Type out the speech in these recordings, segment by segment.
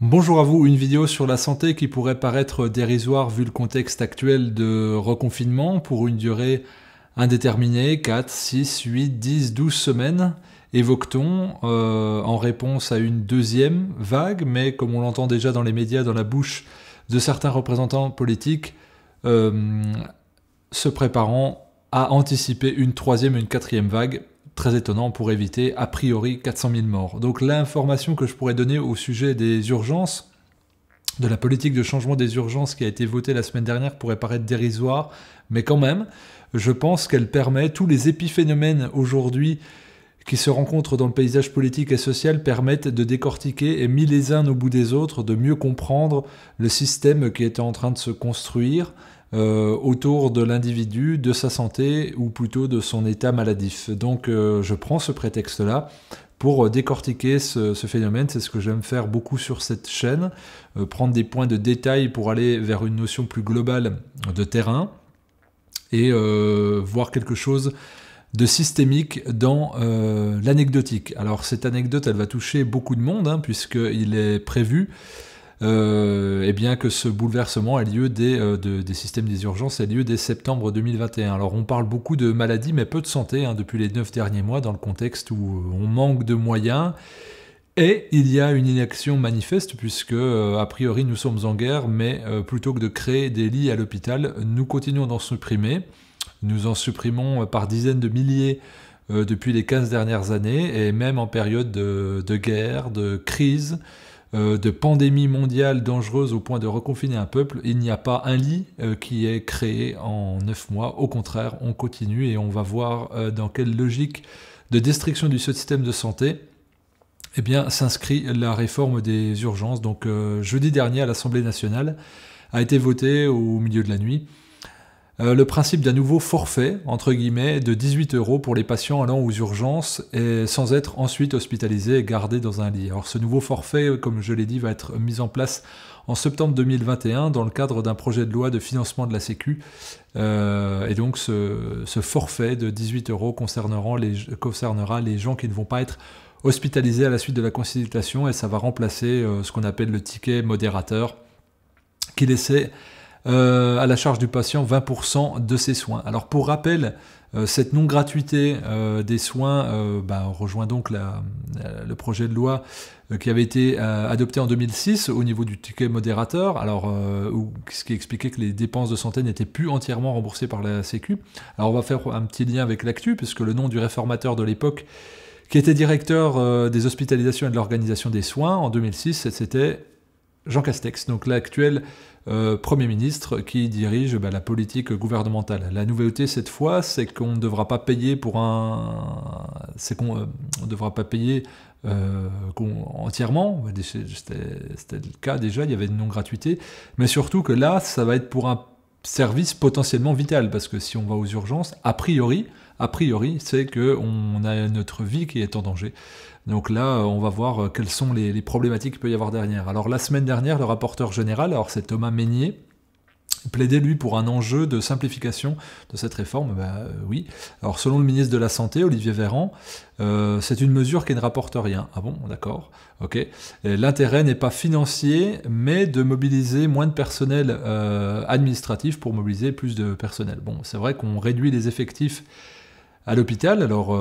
Bonjour à vous, une vidéo sur la santé qui pourrait paraître dérisoire vu le contexte actuel de reconfinement pour une durée indéterminée, 4, 6, 8, 10, 12 semaines, évoque-t-on, en réponse à une deuxième vague, mais comme on l'entend déjà dans les médias, dans la bouche de certains représentants politiques, se préparant à anticiper une troisième et une quatrième vague. Très étonnant pour éviter, a priori, 400 000 morts. Donc l'information que je pourrais donner au sujet des urgences, de la politique de changement des urgences qui a été votée la semaine dernière pourrait paraître dérisoire, mais quand même, je pense qu'elle permet, tous les épiphénomènes aujourd'hui qui se rencontrent dans le paysage politique et social permettent de décortiquer et mis les uns au bout des autres, de mieux comprendre le système qui est en train de se construire, autour de l'individu, de sa santé, ou plutôt de son état maladif. Donc je prends ce prétexte-là pour décortiquer ce phénomène. C'est ce que j'aime faire beaucoup sur cette chaîne, prendre des points de détail pour aller vers une notion plus globale de terrain, et voir quelque chose de systémique dans l'anecdotique. Alors cette anecdote, elle va toucher beaucoup de monde, puisqu'il est prévu eh bien que ce bouleversement ait lieu des systèmes des urgences ait lieu dès septembre 2021. Alors on parle beaucoup de maladies, mais peu de santé depuis les 9 derniers mois, dans le contexte où on manque de moyens, et il y a une inaction manifeste, puisque a priori nous sommes en guerre, mais plutôt que de créer des lits à l'hôpital, nous continuons d'en supprimer. Nous en supprimons par dizaines de milliers depuis les 15 dernières années, et même en période de guerre, de crise, de pandémie mondiale dangereuse au point de reconfiner un peuple, il n'y a pas un lit qui est créé en 9 mois. Au contraire, on continue, et on va voir dans quelle logique de destruction du système de santé eh bien, s'inscrit la réforme des urgences. Donc jeudi dernier à l'Assemblée nationale a été voté au milieu de la nuit le principe d'un nouveau forfait, entre guillemets, de 18 € pour les patients allant aux urgences et sans être ensuite hospitalisés et gardés dans un lit. Alors ce nouveau forfait, comme je l'ai dit, va être mis en place en septembre 2021 dans le cadre d'un projet de loi de financement de la Sécu. Et donc ce forfait de 18 € concernera les gens qui ne vont pas être hospitalisés à la suite de la consultation, et ça va remplacer ce qu'on appelle le ticket modérateur, qui laissait à la charge du patient 20% de ses soins. Alors pour rappel, cette non-gratuité des soins rejoint donc le projet de loi qui avait été adopté en 2006 au niveau du ticket modérateur, ce qui expliquait que les dépenses de santé n'étaient plus entièrement remboursées par la Sécu. Alors on va faire un petit lien avec l'actu, puisque le nom du réformateur de l'époque, qui était directeur des hospitalisations et de l'organisation des soins en 2006, c'était Jean Castex, donc l'actuel Premier ministre qui dirige la politique gouvernementale. La nouveauté cette fois, c'est qu'on ne devra pas payer entièrement. C'était le cas déjà, il y avait une non-gratuité, mais surtout que là, ça va être pour un service potentiellement vital, parce que si on va aux urgences, a priori, c'est qu'on a notre vie qui est en danger. Donc là, on va voir quelles sont les problématiques qu'il peut y avoir derrière. Alors la semaine dernière, le rapporteur général, alors c'est Thomas Mesnier, plaidait lui pour un enjeu de simplification de cette réforme. Oui. Alors selon le ministre de la Santé, Olivier Véran, c'est une mesure qui ne rapporte rien. Ah bon, d'accord, ok. L'intérêt n'est pas financier, mais de mobiliser moins de personnel administratif pour mobiliser plus de personnel. Bon, c'est vrai qu'on réduit les effectifs à l'hôpital. Alors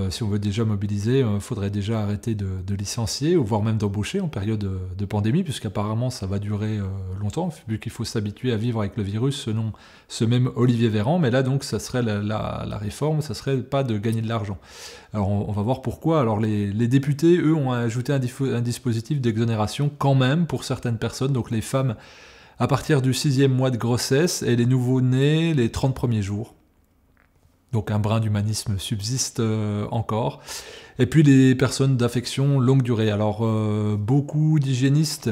si on veut déjà mobiliser, il faudrait déjà arrêter de licencier, ou voire même d'embaucher en période de pandémie, puisqu'apparemment ça va durer longtemps, vu qu'il faut s'habituer à vivre avec le virus, selon ce même Olivier Véran. Mais là donc ça serait la réforme, ça serait pas de gagner de l'argent. Alors on va voir pourquoi. Alors les députés, eux, ont ajouté un dispositif d'exonération quand même pour certaines personnes, donc les femmes à partir du 6e mois de grossesse et les nouveau-nés les 30 premiers jours. Donc un brin d'humanisme subsiste encore. Et puis les personnes d'affection longue durée. Alors beaucoup d'hygiénistes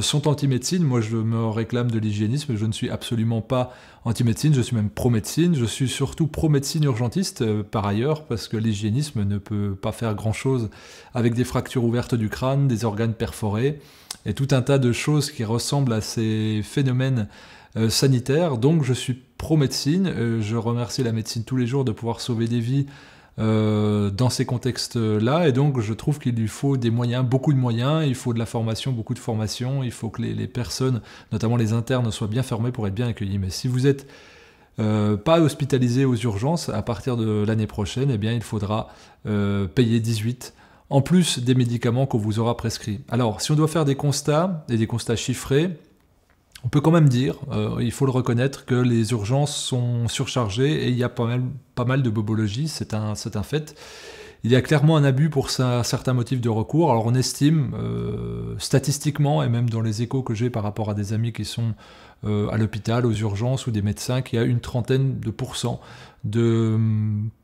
sont anti-médecine. Moi je me réclame de l'hygiénisme, je ne suis absolument pas anti-médecine, je suis même pro-médecine. Je suis surtout pro-médecine urgentiste par ailleurs, parce que l'hygiénisme ne peut pas faire grand-chose avec des fractures ouvertes du crâne, des organes perforés, et tout un tas de choses qui ressemblent à ces phénomènes sanitaires. Donc je suis pro-médecine, je remercie la médecine tous les jours de pouvoir sauver des vies dans ces contextes-là, et donc je trouve qu'il lui faut des moyens, beaucoup de moyens, il faut de la formation, beaucoup de formation, il faut que les personnes, notamment les internes, soient bien formées pour être bien accueillis. Mais si vous êtes pas hospitalisé aux urgences, à partir de l'année prochaine, eh bien, il faudra payer 18 en plus des médicaments qu'on vous aura prescrits. Alors, si on doit faire des constats, et des constats chiffrés, on peut quand même dire, il faut le reconnaître, que les urgences sont surchargées et il y a pas mal de bobologie, c'est un fait. Il y a clairement un abus pour certains motifs de recours. Alors on estime, statistiquement, et même dans les échos que j'ai par rapport à des amis qui sont à l'hôpital, aux urgences ou des médecins, qu'il y a une trentaine de pourcents de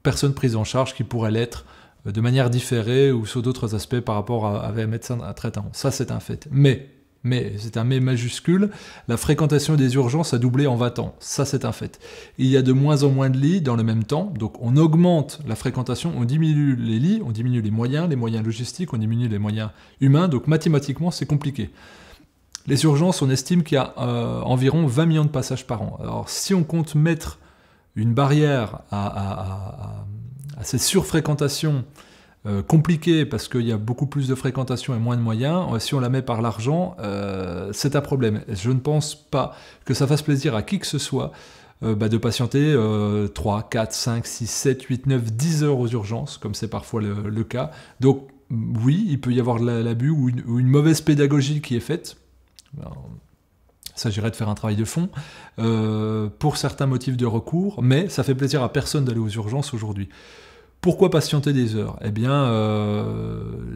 personnes prises en charge qui pourraient l'être de manière différée ou sur d'autres aspects par rapport à un médecin traitant. Ça, c'est un fait. Mais c'est un mais majuscule, la fréquentation des urgences a doublé en 20 ans. Ça, c'est un fait. Il y a de moins en moins de lits dans le même temps, donc on augmente la fréquentation, on diminue les lits, on diminue les moyens logistiques, on diminue les moyens humains, donc mathématiquement, c'est compliqué. Les urgences, on estime qu'il y a environ 20 millions de passages par an. Alors, si on compte mettre une barrière à ces surfréquentations compliquées, parce qu'il y a beaucoup plus de fréquentation et moins de moyens, si on la met par l'argent, c'est un problème. Je ne pense pas que ça fasse plaisir à qui que ce soit de patienter 3, 4, 5, 6, 7, 8, 9, 10 heures aux urgences, comme c'est parfois le cas. Donc oui, il peut y avoir de l'abus ou une mauvaise pédagogie qui est faite. Alors, il s'agirait de faire un travail de fond pour certains motifs de recours, mais ça fait plaisir à personne d'aller aux urgences aujourd'hui. Pourquoi patienter des heures? Eh bien,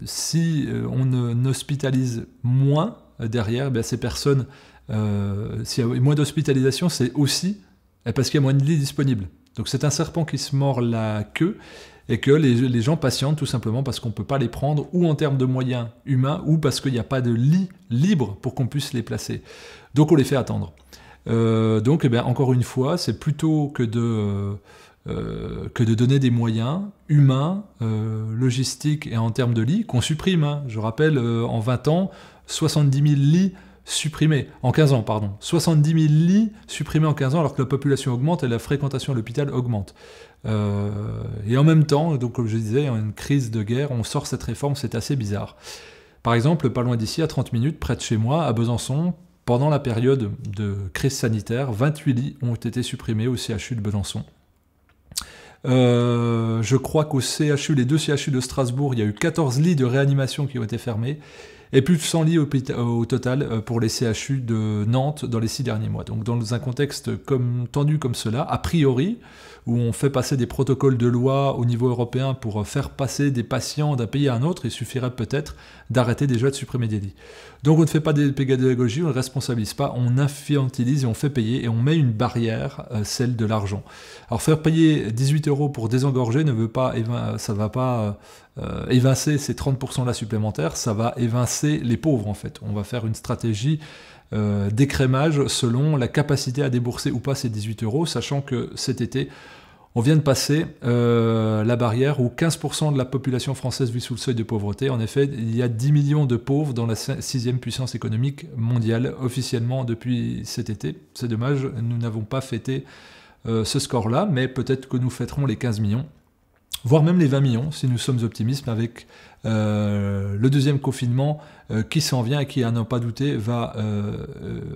si on hospitalise moins derrière, eh bien, ces personnes, s'il y a moins d'hospitalisation, c'est aussi parce qu'il y a moins de lits disponibles. Donc c'est un serpent qui se mord la queue et que les gens patientent tout simplement parce qu'on ne peut pas les prendre, ou en termes de moyens humains, ou parce qu'il n'y a pas de lit libre pour qu'on puisse les placer. Donc on les fait attendre. Donc, eh bien, encore une fois, c'est plutôt que de donner des moyens humains, logistiques et en termes de lits qu'on supprime. Hein. Je rappelle, en 20 ans, 70 000 lits supprimés, en 15 ans, pardon. 70 000 lits supprimés en 15 ans alors que la population augmente et la fréquentation à l'hôpital augmente. Et en même temps, donc comme je disais, en une crise de guerre, on sort cette réforme, c'est assez bizarre. Par exemple, pas loin d'ici, à 30 minutes, près de chez moi, à Besançon, pendant la période de crise sanitaire, 28 lits ont été supprimés au CHU de Besançon. Je crois qu'au CHU, les deux CHU de Strasbourg, il y a eu 14 lits de réanimation qui ont été fermés, et plus de 100 lits au total pour les CHU de Nantes dans les 6 derniers mois. Donc dans un contexte tendu comme cela, a priori, où on fait passer des protocoles de loi au niveau européen pour faire passer des patients d'un pays à un autre, il suffirait peut-être d'arrêter déjà de supprimer des lits. Donc on ne fait pas des pédagogies, on ne responsabilise pas, on infantilise et on fait payer, et on met une barrière, celle de l'argent. Alors faire payer 18 € pour désengorger ne veut pas, ça va pas évincer ces 30% là supplémentaires, ça va évincer les pauvres en fait. On va faire une stratégie d'écrémage selon la capacité à débourser ou pas ces 18 €, sachant que cet été, on vient de passer la barrière où 15% de la population française vit sous le seuil de pauvreté. En effet, il y a 10 millions de pauvres dans la 6e puissance économique mondiale officiellement depuis cet été. C'est dommage, nous n'avons pas fêté ce score-là, mais peut-être que nous fêterons les 15 millions, voire même les 20 millions, si nous sommes optimistes, avec le deuxième confinement qui s'en vient et qui, à n'en pas douter, va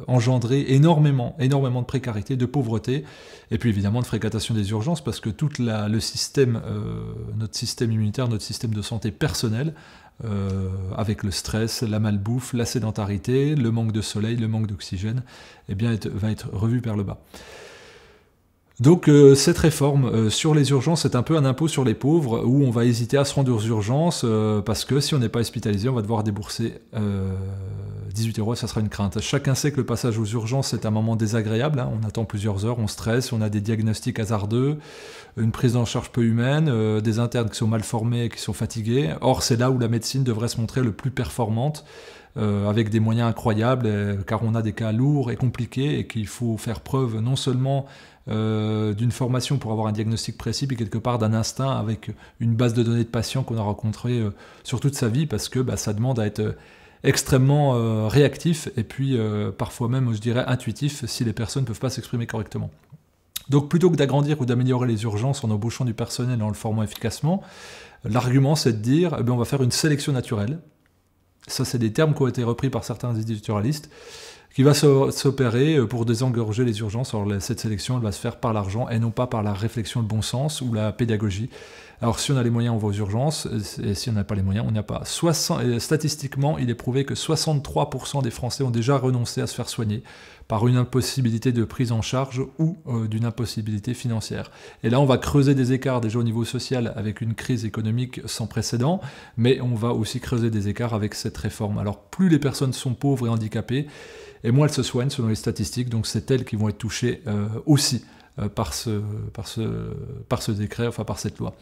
engendrer énormément de précarité, de pauvreté, et puis évidemment de fréquentation des urgences, parce que tout le système, notre système immunitaire, notre système de santé personnel, avec le stress, la malbouffe, la sédentarité, le manque de soleil, le manque d'oxygène, eh bien, va être revu vers le bas. Donc cette réforme sur les urgences est un peu un impôt sur les pauvres, où on va hésiter à se rendre aux urgences parce que si on n'est pas hospitalisé, on va devoir débourser 18 €, ça sera une crainte. Chacun sait que le passage aux urgences est un moment désagréable, hein. On attend plusieurs heures, on stresse, on a des diagnostics hasardeux, une prise en charge peu humaine, des internes qui sont mal formés et qui sont fatigués. Or c'est là où la médecine devrait se montrer le plus performante, avec des moyens incroyables, car on a des cas lourds et compliqués et qu'il faut faire preuve non seulement d'une formation pour avoir un diagnostic précis, puis quelque part d'un instinct avec une base de données de patients qu'on a rencontrés sur toute sa vie, parce que ça demande à être extrêmement réactif et puis parfois même, je dirais, intuitif si les personnes ne peuvent pas s'exprimer correctement. Donc plutôt que d'agrandir ou d'améliorer les urgences en embauchant du personnel et en le formant efficacement, l'argument c'est de dire on va faire une sélection naturelle. Ça, c'est des termes qui ont été repris par certains éditorialistes, qui va s'opérer pour désengorger les urgences. Alors cette sélection, elle va se faire par l'argent et non pas par la réflexion, le bon sens ou la pédagogie. Alors si on a les moyens, on va aux urgences, et si on n'a pas les moyens, on n'y a pas. Statistiquement, il est prouvé que 63% des Français ont déjà renoncé à se faire soigner par une impossibilité de prise en charge ou d'une impossibilité financière. Et là, on va creuser des écarts déjà au niveau social avec une crise économique sans précédent, mais on va aussi creuser des écarts avec cette réforme. Alors plus les personnes sont pauvres et handicapées, et moins elles se soignent selon les statistiques, donc c'est elles qui vont être touchées aussi par ce décret, enfin par cette loi.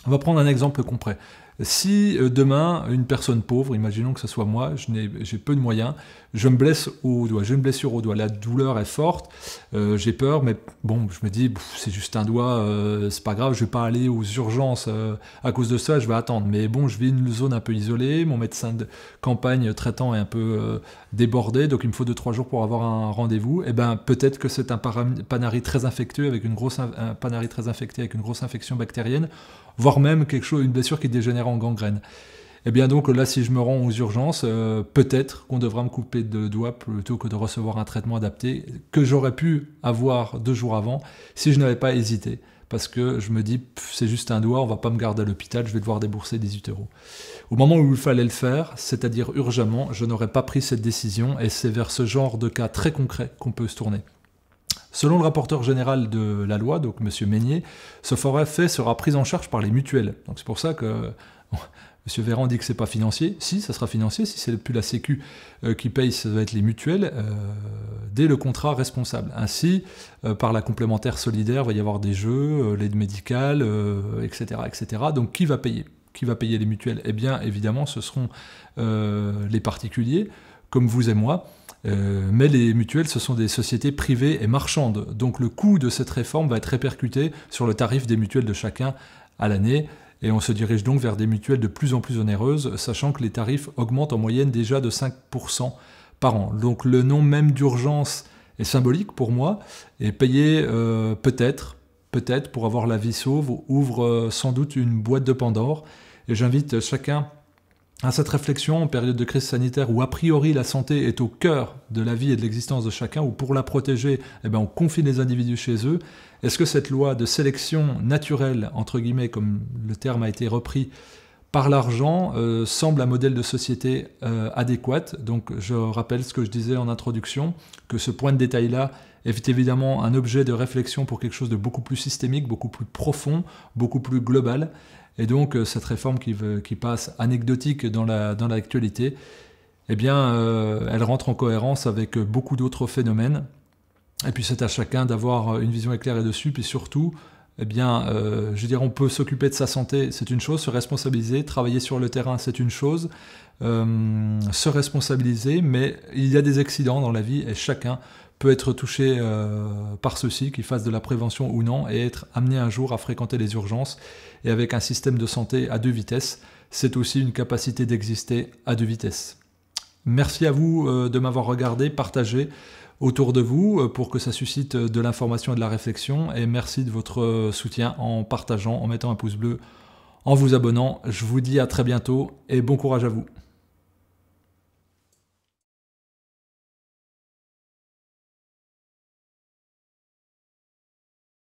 On va prendre un exemple concret. Si demain, une personne pauvre, imaginons que ce soit moi, j'ai peu de moyens, je me blesse au doigt, j'ai une blessure au doigt, la douleur est forte, j'ai peur, mais bon, je me dis, c'est juste un doigt, c'est pas grave, je vais pas aller aux urgences à cause de ça, je vais attendre. Mais bon, je vis une zone un peu isolée, mon médecin de campagne traitant est un peu débordé, donc il me faut 2-3 jours pour avoir un rendez-vous. Et ben peut-être que c'est un panari très infectieux, un panari très infecté avec une grosse infection bactérienne, voire même une blessure qui dégénère en gangrène. Et bien donc là, si je me rends aux urgences, peut-être qu'on devra me couper de doigts plutôt que de recevoir un traitement adapté que j'aurais pu avoir 2 jours avant si je n'avais pas hésité. Parce que je me dis, c'est juste un doigt, on va pas me garder à l'hôpital, je vais devoir débourser 18 €. Au moment où il fallait le faire, c'est-à-dire urgemment, je n'aurais pas pris cette décision et c'est vers ce genre de cas très concret qu'on peut se tourner. Selon le rapporteur général de la loi, donc M. Meignet, ce forfait sera pris en charge par les mutuelles. Donc c'est pour ça que M. Véran dit que c'est pas financier. Si, ça sera financier. Si c'est plus la Sécu qui paye, ça va être les mutuelles dès le contrat responsable. Ainsi, par la complémentaire solidaire, il va y avoir des jeux, l'aide médicale, etc., etc. Donc qui va payer ? Qui va payer les mutuelles ? Eh bien, évidemment, ce seront les particuliers, comme vous et moi. Mais les mutuelles, ce sont des sociétés privées et marchandes. Donc le coût de cette réforme va être répercuté sur le tarif des mutuelles de chacun à l'année. Et on se dirige donc vers des mutuelles de plus en plus onéreuses, sachant que les tarifs augmentent en moyenne déjà de 5% par an. Donc le nom même d'urgence est symbolique pour moi, et payer peut-être pour avoir la vie sauve, ouvre sans doute une boîte de Pandore. Et j'invite chacun à cette réflexion en période de crise sanitaire où a priori la santé est au cœur de la vie et de l'existence de chacun, où pour la protéger, on confine les individus chez eux. Est-ce que cette loi de sélection naturelle, entre guillemets, comme le terme a été repris, par l'argent, semble un modèle de société adéquat? Donc je rappelle ce que je disais en introduction, que ce point de détail-là est évidemment un objet de réflexion pour quelque chose de beaucoup plus systémique, beaucoup plus profond, beaucoup plus global. Et donc cette réforme qui passe anecdotique dans l'actualité, elle rentre en cohérence avec beaucoup d'autres phénomènes. Et puis c'est à chacun d'avoir une vision éclairée dessus. Puis surtout, on peut s'occuper de sa santé, c'est une chose, se responsabiliser, travailler sur le terrain, c'est une chose, se responsabiliser, mais il y a des accidents dans la vie et chacun peut être touché par ceci, qu'il fasse de la prévention ou non, et être amené un jour à fréquenter les urgences. Et avec un système de santé à 2 vitesses, c'est aussi une capacité d'exister à 2 vitesses. Merci à vous de m'avoir regardé, partagé autour de vous pour que ça suscite de l'information et de la réflexion. Et merci de votre soutien en partageant, en mettant un pouce bleu, en vous abonnant. Je vous dis à très bientôt et bon courage à vous.